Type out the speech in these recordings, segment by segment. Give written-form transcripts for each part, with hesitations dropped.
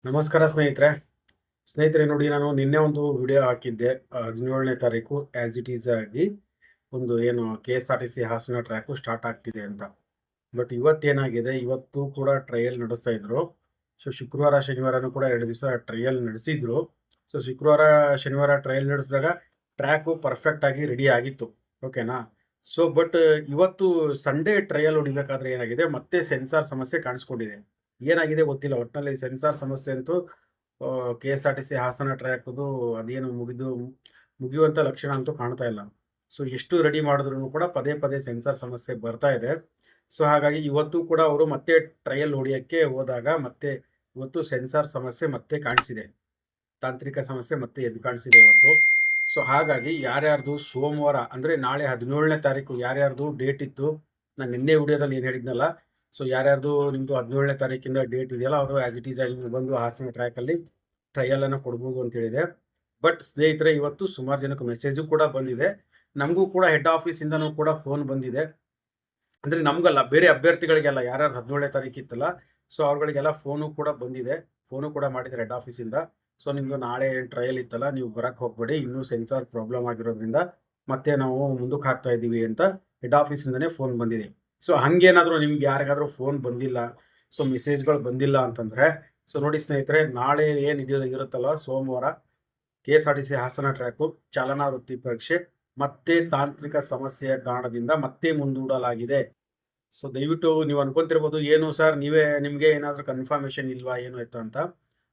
ನಮಸ್ಕಾರ ಸ್ನೇಹಿತರೆ ನೋಡಿ, ನಾನು ನಿನ್ನೆ ಒಂದು ವಿಡಿಯೋ ಹಾಕಿದ್ದೆ. 17ನೇ ತಾರೀಕು ಆ್ಯಸ್ ಇಟ್ ಈಸ್ ಆಗಿ ಒಂದು ಏನು KSRTC ಹಾಸನ ಟ್ರ್ಯಾಕು ಸ್ಟಾರ್ಟ್ ಆಗ್ತಿದೆ ಅಂತ. ಬಟ್ ಇವತ್ತೇನಾಗಿದೆ, ಇವತ್ತು ಕೂಡ ಟ್ರಯಲ್ ನಡೆಸ್ತಾ ಇದ್ರು. ಸೊ ಶುಕ್ರವಾರ ಶನಿವಾರನೂ ಕೂಡ 2 ದಿವಸ ಟ್ರಯಲ್ ನಡೆಸಿದ್ರು. ಸೊ ಶುಕ್ರವಾರ ಶನಿವಾರ ಟ್ರಯಲ್ ನಡೆಸಿದಾಗ ಟ್ರ್ಯಾಕು ಪರ್ಫೆಕ್ಟಾಗಿ ರೆಡಿ ಆಗಿತ್ತು, ಓಕೆನಾ. ಸೊ ಬಟ್ ಇವತ್ತು ಸಂಡೇ ಟ್ರಯಲ್ ಹೊಡಿಬೇಕಾದ್ರೆ ಏನಾಗಿದೆ, ಮತ್ತೆ ಸೆನ್ಸಾರ್ ಸಮಸ್ಯೆ ಕಾಣಿಸ್ಕೊಂಡಿದೆ. ಏನಾಗಿದೆ ಗೊತ್ತಿಲ್ಲ, ಒಟ್ಟಿನಲ್ಲಿ ಸೆನ್ಸಾರ್ ಸಮಸ್ಯೆ ಅಂತೂ KSRTC ಹಾಸನ ಟ್ರ್ಯಾಕ್ದು ಅದೇನು ಮುಗಿಯುವಂಥ ಲಕ್ಷಣ ಅಂತೂ ಕಾಣ್ತಾ ಇಲ್ಲ. ಸೊ ಎಷ್ಟು ರೆಡಿ ಮಾಡಿದ್ರು ಕೂಡ ಪದೇ ಪದೇ ಸೆನ್ಸಾರ್ ಸಮಸ್ಯೆ ಬರ್ತಾ ಇದೆ. ಸೊ ಹಾಗಾಗಿ ಇವತ್ತು ಕೂಡ ಅವರು ಮತ್ತೆ ಟ್ರಯಲ್ ಹೊಡಿಯೋಕ್ಕೆ ಹೋದಾಗ ಮತ್ತೆ ಇವತ್ತು ಸೆನ್ಸಾರ್ ಸಮಸ್ಯೆ ಮತ್ತೆ ಕಾಣಿಸಿದೆ, ತಾಂತ್ರಿಕ ಸಮಸ್ಯೆ ಮತ್ತೆ ಎದ್ದು ಕಾಣಿಸಿದೆ ಇವತ್ತು. ಸೊ ಹಾಗಾಗಿ ಯಾರ್ಯಾರ್ದು ಸೋಮವಾರ ಅಂದರೆ ನಾಳೆ 17ನೇ ತಾರೀಕು ಯಾರ್ಯಾರ್ದು ಡೇಟ್ ಇತ್ತು, ನಾನು ನಿನ್ನೆ ವಿಡಿಯೋದಲ್ಲಿ ಏನು ಹೇಳಿದ್ನಲ್ಲ, ಸೊ ಯಾರ್ಯಾರ್ದು ನಿಮ್ಮದು 17ನೇ ತಾರೀಕಿಂದ ಡೇಟ್ ಇದೆಯಲ್ಲ, ಅವರು ಆ್ಯಸ್ ಇಟ್ ಈಸ್ ಆಗಿ ಬಂದು ಹಾಸನ ಟ್ರ್ಯಾಕಲ್ಲಿ ಟ್ರಯಲನ್ನು ಕೊಡ್ಬೋದು ಅಂತ ಹೇಳಿದೆ. ಬಟ್ ಸ್ನೇಹಿತರೆ, ಇವತ್ತು ಸುಮಾರು ಜನಕ್ಕೆ ಮೆಸೇಜು ಕೂಡ ಬಂದಿದೆ, ನಮಗೂ ಕೂಡ ಹೆಡ್ ಆಫೀಸಿಂದನೂ ಕೂಡ ಫೋನ್ ಬಂದಿದೆ. ಅಂದರೆ ನಮಗಲ್ಲ, ಬೇರೆ ಅಭ್ಯರ್ಥಿಗಳಿಗೆಲ್ಲ, ಯಾರ್ಯಾರು 17ನೇ ತಾರೀಕು ಇತ್ತಲ್ಲ, ಸೊ ಅವ್ರುಗಳಿಗೆಲ್ಲ ಫೋನು ಕೂಡ ಬಂದಿದೆ, ಫೋನು ಕೂಡ ಮಾಡಿದ್ದಾರೆ ಹೆಡ್ ಆಫೀಸಿಂದ. ಸೊ ನಿಮ್ಮದು ನಾಳೆ ಟ್ರಯಲ್ ಇತ್ತಲ್ಲ, ನೀವು ಬರೋಕ್ಕೆ ಹೋಗಬೇಡಿ, ಇನ್ನೂ ಸೆನ್ಸಾರ್ ಪ್ರಾಬ್ಲಮ್ ಆಗಿರೋದ್ರಿಂದ ಮತ್ತೆ ನಾವು ಮುಂದಕ್ಕೆ ಹಾಕ್ತಾ ಇದ್ದೀವಿ ಅಂತ ಹೆಡ್ ಆಫೀಸಿಂದನೇ ಫೋನ್ ಬಂದಿದೆ. ಸೊ ಹಂಗೇನಾದರೂ ನಿಮ್ಗೆ ಯಾರಿಗಾದರೂ ಫೋನ್ ಬಂದಿಲ್ಲ, ಸೊ ಮೆಸೇಜ್ಗಳು ಬಂದಿಲ್ಲ ಅಂತಂದರೆ, ಸೊ ನೋಡಿ ಸ್ನೇಹಿತರೆ, ನಾಳೆ ಏನಿದೆ ಇರುತ್ತಲ್ಲ ಸೋಮವಾರ, KSRTC ಹಾಸನ ಟ್ರ್ಯಾಕು ಚಾಲನಾ ವೃತ್ತಿ ಪರೀಕ್ಷೆ ಮತ್ತೆ ತಾಂತ್ರಿಕ ಸಮಸ್ಯೆಯ ಕಾರಣದಿಂದ ಮತ್ತೆ ಮುಂದೂಡಲಾಗಿದೆ. ಸೊ ದಯವಿಟ್ಟು ನೀವು ಅನ್ಕೊಂತಿರ್ಬೋದು, ಏನು ಸರ್ ನಿಮಗೆ ಏನಾದರೂ ಕನ್ಫರ್ಮೇಷನ್ ಇಲ್ವಾ ಏನು ಎತ್ತ ಅಂತ.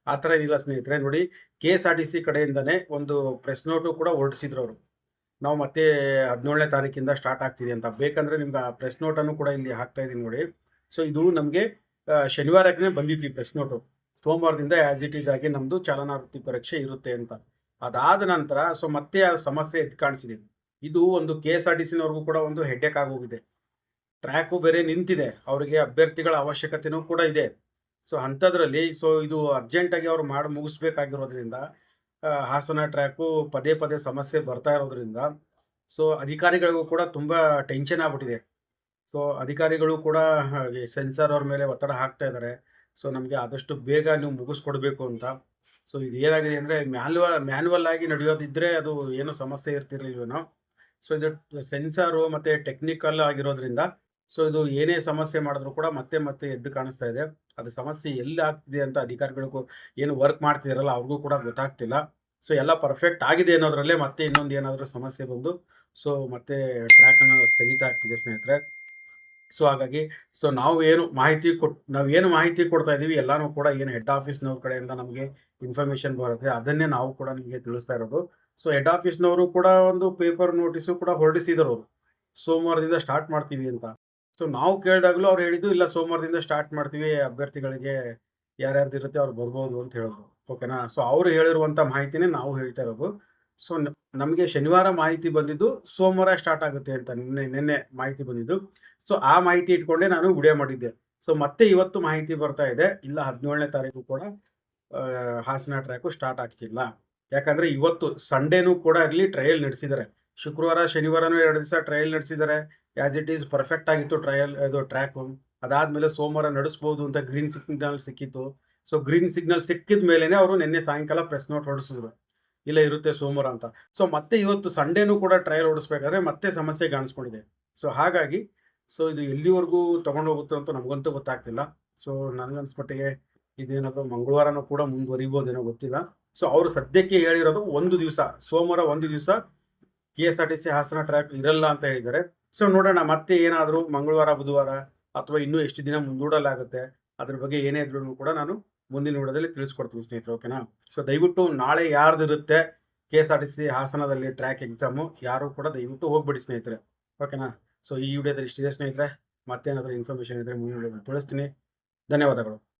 ಆ ಥರ ಏನಿಲ್ಲ ಸ್ನೇಹಿತರೆ. ನೋಡಿ, KSRTC ಕಡೆಯಿಂದನೇ ಒಂದು ಪ್ರೆಸ್ ನೋಟು ಕೂಡ ಹೊರಡಿಸಿದ್ರು ಅವರು, ನಾವು ಮತ್ತೆ 17ನೇ ತಾರೀಕಿಂದ ಸ್ಟಾರ್ಟ್ ಆಗ್ತಿದೆ ಅಂತ. ಬೇಕಂದರೆ ನಿಮ್ಗೆ ಆ ಪ್ರೆಸ್ ನೋಟನ್ನು ಕೂಡ ಇಲ್ಲಿ ಹಾಕ್ತಾ ಇದ್ದೀನಿ ನೋಡಿ. ಸೊ ಇದು ನಮಗೆ ಶನಿವಾರಕ್ಕೆ ಬಂದಿತ್ತು ಈ ಪ್ರೆಸ್ ನೋಟು. ಸೋಮವಾರದಿಂದ ಆ್ಯಸ್ ಇಟ್ ಈಸ್ ಆಗಿ ನಮ್ಮದು ಚಾಲನಾ ವೃತ್ತಿ ಪರೀಕ್ಷೆ ಇರುತ್ತೆ ಅಂತ. ಅದಾದ ನಂತರ ಸೊ ಮತ್ತೆ ಆ ಸಮಸ್ಯೆ ಎದ್ದು ಕಾಣಿಸಿದೆ. ಇದು ಒಂದು KSRTCನವ್ರಿಗೂ ಕೂಡ ಒಂದು ಹೆಡ್ಡೇಕ್ ಆಗೋಗಿದೆ. ಟ್ರ್ಯಾಕು ಬೇರೆ ನಿಂತಿದೆ, ಅವರಿಗೆ ಅಭ್ಯರ್ಥಿಗಳ ಅವಶ್ಯಕತೆಯೂ ಕೂಡ ಇದೆ. ಸೊ ಅಂಥದ್ರಲ್ಲಿ ಸೊ ಇದು ಅರ್ಜೆಂಟಾಗಿ ಅವ್ರು ಮಾಡಿ ಮುಗಿಸ್ಬೇಕಾಗಿರೋದ್ರಿಂದ ಹಾಸನ ಟ್ರ್ಯಾಕು ಪದೇ ಪದೇ ಸಮಸ್ಯೆ ಬರ್ತಾ ಇರೋದ್ರಿಂದ ಸೊ ಅಧಿಕಾರಿಗಳಿಗೂ ಕೂಡ ತುಂಬ ಟೆನ್ಷನ್ ಆಗ್ಬಿಟ್ಟಿದೆ. ಸೊ ಅಧಿಕಾರಿಗಳು ಕೂಡ ಸೆನ್ಸಾರ್ ಅವ್ರ ಮೇಲೆ ಒತ್ತಡ ಹಾಕ್ತಾ ಇದ್ದಾರೆ, ಸೊ ನಮಗೆ ಆದಷ್ಟು ಬೇಗ ನೀವು ಮುಗಿಸ್ಕೊಡ್ಬೇಕು ಅಂತ. ಸೊ ಇದು ಏನಾಗಿದೆ ಅಂದರೆ, ಮ್ಯಾನ್ಯುವಲ್ ಆಗಿ ನಡೆಯೋದಿದ್ದರೆ ಅದು ಏನೂ ಸಮಸ್ಯೆ ಇರ್ತಿರ್ಲಿಲ್ವೇನೋ. ಸೊ ಇದು ಸೆನ್ಸಾರು ಮತ್ತು ಟೆಕ್ನಿಕಲ್ ಆಗಿರೋದ್ರಿಂದ ಸೊ ಇದು ಏನೇ ಸಮಸ್ಯೆ ಮಾಡಿದ್ರು ಕೂಡ ಮತ್ತೆ ಮತ್ತೆ ಎದ್ದು ಕಾಣಿಸ್ತಾ ಇದೆ. ಅದು ಸಮಸ್ಯೆ ಎಲ್ಲಿ ಆಗ್ತಿದೆ ಅಂತ ಅಧಿಕಾರಿಗಳಿಗೂ, ಏನು ವರ್ಕ್ ಮಾಡ್ತಿದಾರಲ್ಲ ಅವ್ರಿಗೂ ಕೂಡ ಗೊತ್ತಾಗ್ತಿಲ್ಲ. ಸೊ ಎಲ್ಲ ಪರ್ಫೆಕ್ಟ್ ಆಗಿದೆ ಅನ್ನೋದ್ರಲ್ಲೇ ಮತ್ತೆ ಇನ್ನೊಂದು ಏನಾದರೂ ಸಮಸ್ಯೆ ಬಂದು ಸೊ ಮತ್ತೆ ಟ್ರ್ಯಾಕನ್ನು ಸ್ಥಗಿತ ಆಗ್ತಿದೆ ಸ್ನೇಹಿತರೆ. ಸೊ ಹಾಗಾಗಿ ಸೊ ನಾವೇನು ಮಾಹಿತಿ ಕೊಡ್ತಾ ಇದ್ದೀವಿ ಎಲ್ಲನೂ ಕೂಡ ಏನು ಹೆಡ್ ಆಫೀಸ್ನವ್ರ ಕಡೆಯಿಂದ ನಮಗೆ ಇನ್ಫಾರ್ಮೇಷನ್ ಬರುತ್ತೆ, ಅದನ್ನೇ ನಾವು ಕೂಡ ನಿಮಗೆ ತಿಳಿಸ್ತಾ ಇರೋದು. ಸೊ ಹೆಡ್ ಆಫೀಸ್ನವರು ಕೂಡ ಒಂದು ಪೇಪರ್ ನೋಟಿಸು ಕೂಡ ಹೊರಡಿಸಿದರು ಅವರು, ಸೋಮವಾರದಿಂದ ಸ್ಟಾರ್ಟ್ ಮಾಡ್ತೀವಿ ಅಂತ. ಸೊ ನಾವು ಕೇಳಿದಾಗಲೂ ಅವ್ರು ಹೇಳಿದ್ದು, ಇಲ್ಲ ಸೋಮವಾರದಿಂದ ಸ್ಟಾರ್ಟ್ ಮಾಡ್ತೀವಿ, ಅಭ್ಯರ್ಥಿಗಳಿಗೆ ಯಾರ್ಯಾರ್ದು ಇರುತ್ತೆ ಅವ್ರು ಬರ್ಬೋದು ಅಂತ ಹೇಳಿದ್ರು, ಓಕೆನಾ. ಸೊ ಅವರು ಹೇಳಿರುವಂಥ ಮಾಹಿತಿನೇ ನಾವು ಹೇಳ್ತಾ ಇರೋದು. ಸೊ ನಮಗೆ ಶನಿವಾರ ಮಾಹಿತಿ ಬಂದಿದ್ದು ಸೋಮವಾರ ಸ್ಟಾರ್ಟ್ ಆಗುತ್ತೆ ಅಂತ, ನಿನ್ನೆ ಮಾಹಿತಿ ಬಂದಿದ್ದು. ಸೊ ಆ ಮಾಹಿತಿ ಇಟ್ಕೊಂಡೇ ನಾನು ವಿಡಿಯೋ ಮಾಡಿದ್ದೆ. ಸೊ ಮತ್ತೆ ಇವತ್ತು ಮಾಹಿತಿ ಬರ್ತಾ ಇದೆ, ಇಲ್ಲ 17ನೇ ತಾರೀಕು ಕೂಡ ಹಾಸನ ಟ್ರ್ಯಾಕು ಸ್ಟಾರ್ಟ್ ಆಗ್ತಿಲ್ಲ. ಯಾಕಂದರೆ ಇವತ್ತು ಸಂಡೇನೂ ಕೂಡ ಅಲ್ಲಿ ಟ್ರಯಲ್ ನಡೆಸಿದ್ದಾರೆ. ಶುಕ್ರವಾರ ಶನಿವಾರನೂ 2 ದಿವಸ ಟ್ರಯಲ್ ನಡೆಸಿದ್ದಾರೆ, ಆ್ಯಸ್ ಇಟ್ ಈಸ್ ಪರ್ಫೆಕ್ಟ್ ಆಗಿತ್ತು ಇದು ಟ್ರ್ಯಾಕು. ಅದಾದಮೇಲೆ ಸೋಮವಾರ ನಡೆಸ್ಬೋದು ಅಂತ ಗ್ರೀನ್ ಸಿಗ್ನಲ್ ಸಿಕ್ಕಿತ್ತು. ಸೊ ಗ್ರೀನ್ ಸಿಗ್ನಲ್ ಸಿಕ್ಕಿದ ಮೇಲೇ ಅವರು ನಿನ್ನೆ ಸಾಯಂಕಾಲ ಪ್ರೆಸ್ ನೋಟ್ ಹೊರಡಿಸಿದ್ರು, ಇಲ್ಲ ಇರುತ್ತೆ ಸೋಮವಾರ ಅಂತ. ಸೊ ಮತ್ತೆ ಇವತ್ತು ಸಂಡೇನೂ ಕೂಡ ಟ್ರಯಲ್ ಓಡಿಸ್ಬೇಕಾದ್ರೆ ಮತ್ತೆ ಸಮಸ್ಯೆ ಕಾಣಿಸ್ಕೊಂಡಿದೆ. ಸೊ ಹಾಗಾಗಿ ಸೊ ಇದು ಎಲ್ಲಿವರೆಗೂ ತೊಗೊಂಡೋಗುತ್ತೆ ಅಂತ ನಮಗಂತೂ ಗೊತ್ತಾಗ್ತಿಲ್ಲ. ಸೊ ನನಗನ್ಸ್ಮಟ್ಟಿಗೆ ಇದೇನಾದರೂ ಮಂಗಳವಾರನೂ ಕೂಡ ಮುಂದುವರಿಬೋದೇನೋ ಗೊತ್ತಿಲ್ಲ. ಸೊ ಅವರು ಸದ್ಯಕ್ಕೆ ಹೇಳಿರೋದು ಒಂದು ದಿವಸ, ಸೋಮವಾರ ಒಂದು ದಿವಸ KSRTC ಹಾಸನ ಟ್ರ್ಯಾಕ್ ಇರಲ್ಲ ಅಂತ ಹೇಳಿದ್ದಾರೆ. ಸೊ ನೋಡೋಣ ಮತ್ತೆ ಏನಾದರೂ ಮಂಗಳವಾರ ಬುಧವಾರ ಅಥವಾ ಇನ್ನೂ ಎಷ್ಟು ದಿನ ಮುಂದೂಡಲಾಗುತ್ತೆ, ಅದ್ರ ಬಗ್ಗೆ ಏನೇ ಇದ್ರೂ ಕೂಡ ನಾನು ಮುಂದಿನ ವಿಡಿಯೋದಲ್ಲಿ ತಿಳಿಸ್ಕೊಡ್ತೀನಿ ಸ್ನೇಹಿತರೆ, ಓಕೆನಾ. ಸೊ ದಯವಿಟ್ಟು ನಾಳೆ ಯಾರ್ದಿರುತ್ತೆ KSRTC ಹಾಸನದಲ್ಲಿ ಟ್ರ್ಯಾಕ್ ಎಕ್ಸಾಮು, ಯಾರು ಕೂಡ ದಯವಿಟ್ಟು ಹೋಗ್ಬಿಡಿ ಸ್ನೇಹಿತರೆ, ಓಕೆನಾ. ಸೊ ಈ ವಿಡಿಯೋದಲ್ಲಿ ಇಷ್ಟಿದೆ ಸ್ನೇಹಿತರೆ, ಮತ್ತೇನಾದರೂ ಇನ್ಫಾರ್ಮೇಷನ್ ಇದ್ದರೆ ಮುಂದಿನ ವಿಡಿಯೋದಲ್ಲಿ ತಿಳಿಸ್ತೀನಿ. ಧನ್ಯವಾದಗಳು.